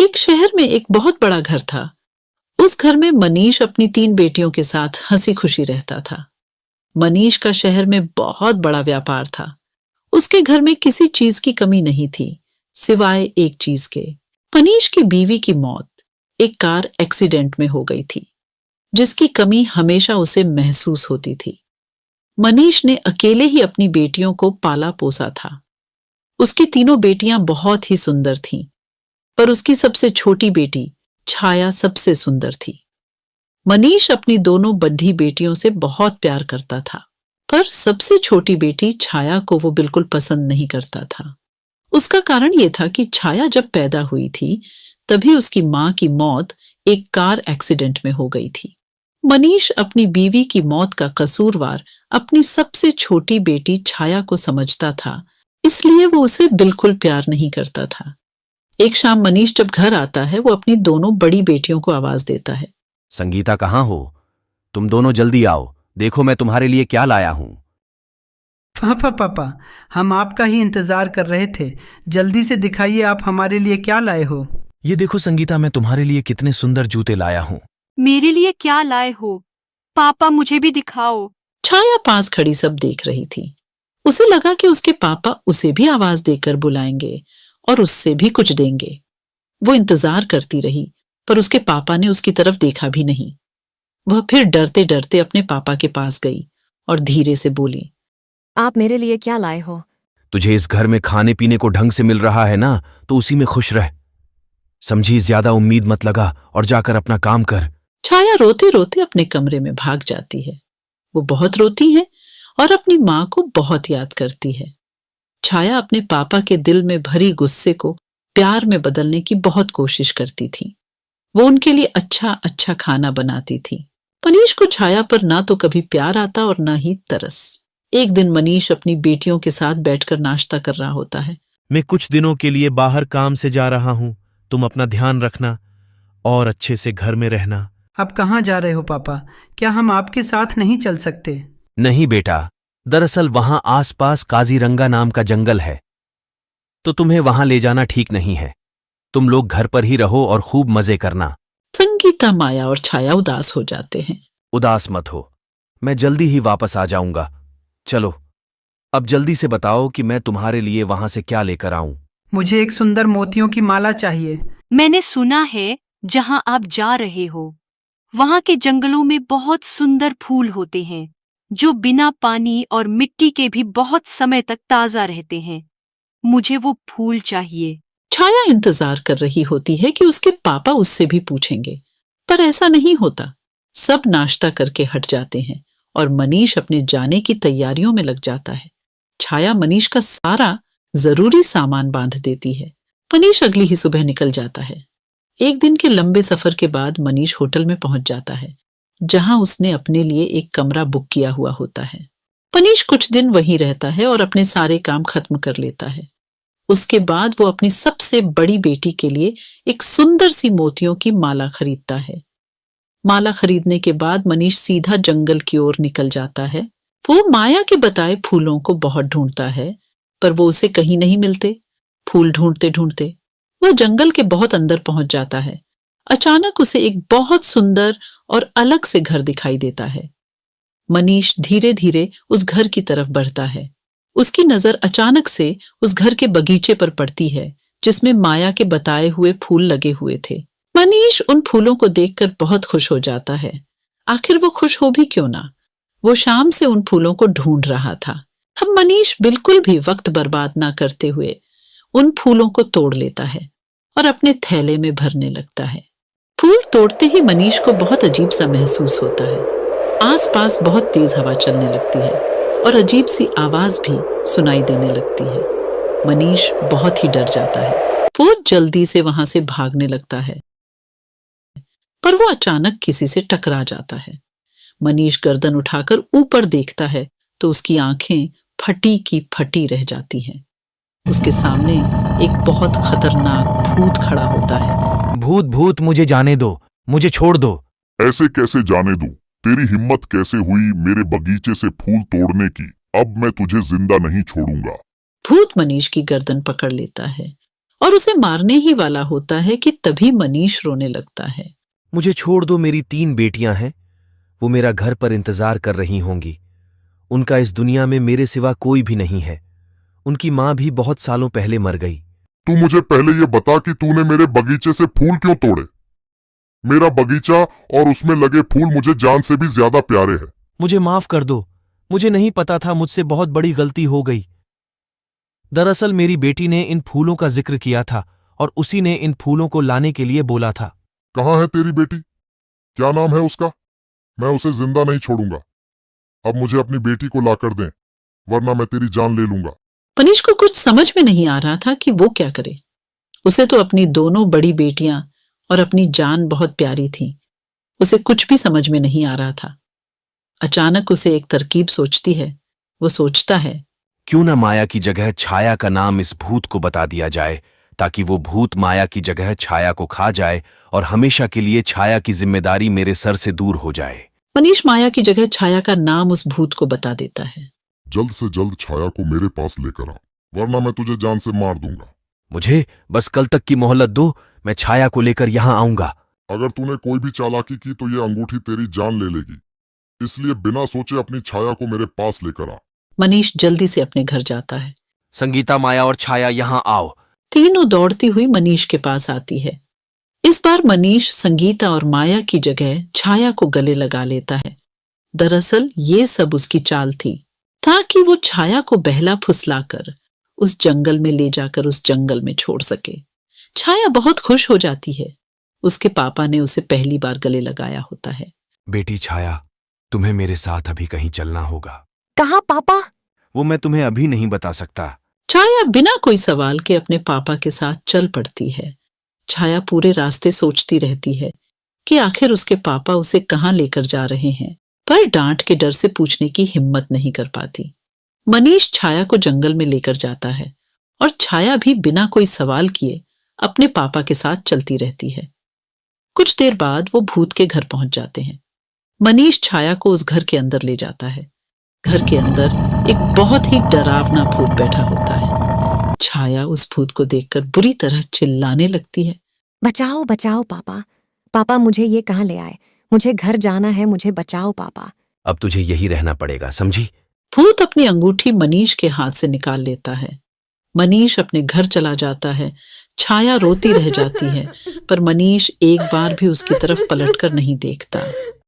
एक शहर में एक बहुत बड़ा घर था। उस घर में मनीष अपनी 3 बेटियों के साथ हंसी खुशी रहता था। मनीष का शहर में बहुत बड़ा व्यापार था। उसके घर में किसी चीज की कमी नहीं थी, सिवाय एक चीज के। मनीष की बीवी की मौत एक कार एक्सीडेंट में हो गई थी, जिसकी कमी हमेशा उसे महसूस होती थी। मनीष ने अकेले ही अपनी बेटियों को पाला पोसा था। उसकी तीनों बेटियां बहुत ही सुंदर थीं, पर उसकी सबसे छोटी बेटी छाया सबसे सुंदर थी। मनीष अपनी दोनों बड्ढी बेटियों से बहुत प्यार करता था, पर सबसे छोटी बेटी छाया को वो बिल्कुल पसंद नहीं करता था। उसका कारण ये था कि छाया जब पैदा हुई थी, तभी उसकी मां की मौत एक कार एक्सीडेंट में हो गई थी। मनीष अपनी बीवी की मौत का कसूरवार अपनी सबसे छोटी बेटी छाया को समझता था, इसलिए वो उसे बिल्कुल प्यार नहीं करता था। एक शाम मनीष जब घर आता है, वो अपनी दोनों बड़ी बेटियों को आवाज देता है। संगीता, कहाँ हो? तुम दोनों जल्दी आओ, देखो मैं तुम्हारे लिए क्या लाया हूं। पापा, हम आपका ही इंतजार कर रहे थे। जल्दी से दिखाइए आप हमारे लिए क्या लाए हो। ये देखो संगीता, मैं तुम्हारे लिए कितने सुंदर जूते लाया हूँ। मेरे लिए क्या लाए हो? पापा, मुझे भी दिखाओ। छाया पास खड़ी सब देख रही थी। उसे लगा कि उसके पापा उसे भी आवाज देकर बुलाएंगे और उससे भी कुछ देंगे। वो इंतजार करती रही, पर उसके पापा ने उसकी तरफ देखा भी नहीं। वह फिर डरते डरते अपने पापा के पास गई और धीरे से बोली, आप मेरे लिए क्या लाए हो? तुझे इस घर में खाने पीने को ढंग से मिल रहा है ना, तो उसी में खुश रह। समझी, ज्यादा उम्मीद मत लगा और जाकर अपना काम कर। छाया रोते रोते अपने कमरे में भाग जाती है। वो बहुत रोती है और अपनी माँ को बहुत याद करती है। छाया अपने पापा के दिल में भरी गुस्से को प्यार में बदलने की बहुत कोशिश करती थी। वो उनके लिए अच्छा अच्छा खाना बनाती थी। मनीष को छाया पर ना तो कभी प्यार आता और ना ही तरस। एक दिन मनीष अपनी बेटियों के साथ बैठकर नाश्ता कर रहा होता है। मैं कुछ दिनों के लिए बाहर काम से जा रहा हूं, तुम अपना ध्यान रखना और अच्छे से घर में रहना। आप कहाँ जा रहे हो पापा? क्या हम आपके साथ नहीं चल सकते? नहीं बेटा, दरअसल वहां आसपास काजीरंगा नाम का जंगल है, तो तुम्हें वहां ले जाना ठीक नहीं है। तुम लोग घर पर ही रहो और खूब मजे करना। संगीता, माया और छाया उदास हो जाते हैं। उदास मत हो, मैं जल्दी ही वापस आ जाऊंगा। चलो, अब जल्दी से बताओ कि मैं तुम्हारे लिए वहां से क्या लेकर आऊं। मुझे एक सुंदर मोतियों की माला चाहिए। मैंने सुना है जहां आप जा रहे हो, वहां के जंगलों में बहुत सुंदर फूल होते हैं, जो बिना पानी और मिट्टी के भी बहुत समय तक ताजा रहते हैं। मुझे वो फूल चाहिए। छाया इंतजार कर रही होती है कि उसके पापा उससे भी पूछेंगे, पर ऐसा नहीं होता। सब नाश्ता करके हट जाते हैं और मनीष अपने जाने की तैयारियों में लग जाता है। छाया मनीष का सारा जरूरी सामान बांध देती है। मनीष अगली ही सुबह निकल जाता है। एक दिन के लंबे सफर के बाद मनीष होटल में पहुंच जाता है, जहां उसने अपने लिए एक कमरा बुक किया हुआ होता है। मनीष कुछ दिन वहीं रहता है और अपने सारे काम खत्म कर लेता है। उसके बाद वो अपनी सबसे बड़ी बेटी के लिए एक सुंदर सी मोतियों की माला खरीदता है। माला खरीदने के बाद मनीष सीधा जंगल की ओर निकल जाता है। वो माया के बताए फूलों को बहुत ढूंढता है, पर वो उसे कहीं नहीं मिलते। फूल ढूंढते ढूंढते वह जंगल के बहुत अंदर पहुंच जाता है। अचानक उसे एक बहुत सुंदर और अलग से घर दिखाई देता है। मनीष धीरे धीरे उस घर की तरफ बढ़ता है। उसकी नजर अचानक से उस घर के बगीचे पर पड़ती है, जिसमें माया के बताए हुए फूल लगे हुए थे। मनीष उन फूलों को देखकर बहुत खुश हो जाता है। आखिर वो खुश हो भी क्यों ना, वो शाम से उन फूलों को ढूंढ रहा था। अब मनीष बिल्कुल भी वक्त बर्बाद ना करते हुए उन फूलों को तोड़ लेता है और अपने थैले में भरने लगता है। फूल तोड़ते ही मनीष को बहुत अजीब सा महसूस होता है। आसपास बहुत तेज हवा चलने लगती है और अजीब सी आवाज भी सुनाई देने लगती है। मनीष बहुत ही डर जाता है। वो जल्दी से वहां से भागने लगता है, पर वो अचानक किसी से टकरा जाता है। मनीष गर्दन उठाकर ऊपर देखता है तो उसकी आंखें फटी की फटी रह जाती हैं। उसके सामने एक बहुत खतरनाक भूत खड़ा होता है। भूत भूत, मुझे जाने दो, मुझे छोड़ दो। ऐसे कैसे जाने दूं? तेरी हिम्मत कैसे हुई मेरे बगीचे से फूल तोड़ने की? अब मैं तुझे जिंदा नहीं छोड़ूंगा। भूत मनीष की गर्दन पकड़ लेता है और उसे मारने ही वाला होता है कि तभी मनीष रोने लगता है। मुझे छोड़ दो, मेरी 3 बेटियां हैं। वो मेरा घर पर इंतजार कर रही होंगी। उनका इस दुनिया में मेरे सिवा कोई भी नहीं है। उनकी मां भी बहुत सालों पहले मर गई। तू मुझे पहले ये बता कि तूने मेरे बगीचे से फूल क्यों तोड़े? मेरा बगीचा और उसमें लगे फूल मुझे जान से भी ज्यादा प्यारे हैं। मुझे माफ कर दो, मुझे नहीं पता था, मुझसे बहुत बड़ी गलती हो गई। दरअसल मेरी बेटी ने इन फूलों का जिक्र किया था और उसी ने इन फूलों को लाने के लिए बोला था। कहाँ है तेरी बेटी? क्या नाम है उसका? मैं उसे जिंदा नहीं छोड़ूंगा। अब मुझे अपनी बेटी को लाकर दें, वरना मैं तेरी जान ले लूंगा। मनीष को कुछ समझ में नहीं आ रहा था कि वो क्या करे। उसे तो अपनी दोनों बड़ी बेटियां और अपनी जान बहुत प्यारी थी। उसे कुछ भी समझ में नहीं आ रहा था। अचानक उसे एक तरकीब सोचती है। वो सोचता है, क्यों न माया की जगह छाया का नाम इस भूत को बता दिया जाए, ताकि वो भूत माया की जगह छाया को खा जाए और हमेशा के लिए छाया की जिम्मेदारी मेरे सर से दूर हो जाए। मनीष माया की जगह छाया का नाम उस भूत को बता देता है। जल्द से जल्द छाया को मेरे पास लेकर आ, वरना मैं तुझे जान से मार दूंगा। मुझे बस कल तक की मोहलत दो, मैं छाया को लेकर यहां आऊंगा। अगर तूने कोई भी चालाकी की तो ये अंगूठी तेरी जान ले लेगी, इसलिए बिना सोचे अपनी छाया को मेरे पास लेकर आ। मनीष जल्दी से अपने घर जाता है। संगीता, माया और छाया यहां आओ। तीनों दौड़ती हुई मनीष के पास आती है। इस बार मनीष संगीता और माया की जगह छाया को गले लगा लेता है। दरअसल ये सब उसकी चाल थी, ताकि वो छाया को बहला फुसलाकर उस जंगल में ले जाकर उस जंगल में छोड़ सके। छाया बहुत खुश हो जाती है। उसके पापा ने उसे पहली बार गले लगाया होता है। बेटी छाया, तुम्हें मेरे साथ अभी कहीं चलना होगा। कहाँ पापा? वो मैं तुम्हें अभी नहीं बता सकता। छाया बिना कोई सवाल के अपने पापा के साथ चल पड़ती है। छाया पूरे रास्ते सोचती रहती है कि आखिर उसके पापा उसे कहाँ लेकर जा रहे हैं, पर डांट के डर से पूछने की हिम्मत नहीं कर पाती। मनीष छाया को जंगल में लेकर जाता है और छाया भी बिना कोई सवाल किए अपने पापा के साथ चलती रहती है। कुछ देर बाद वो भूत के घर पहुंच जाते हैं। मनीष छाया को उस घर के अंदर ले जाता है। घर के अंदर एक बहुत ही डरावना भूत बैठा होता है। छाया उस भूत को देखकर बुरी तरह चिल्लाने लगती है। बचाओ बचाओ पापा, पापा मुझे ये कहाँ ले आए? मुझे घर जाना है, मुझे बचाओ पापा। अब तुझे यही रहना पड़ेगा, समझी? भूत अपनी अंगूठी मनीष के हाथ से निकाल लेता है। मनीष अपने घर चला जाता है। छाया रोती रह जाती है, पर मनीष एक बार भी उसकी तरफ पलटकर नहीं देखता।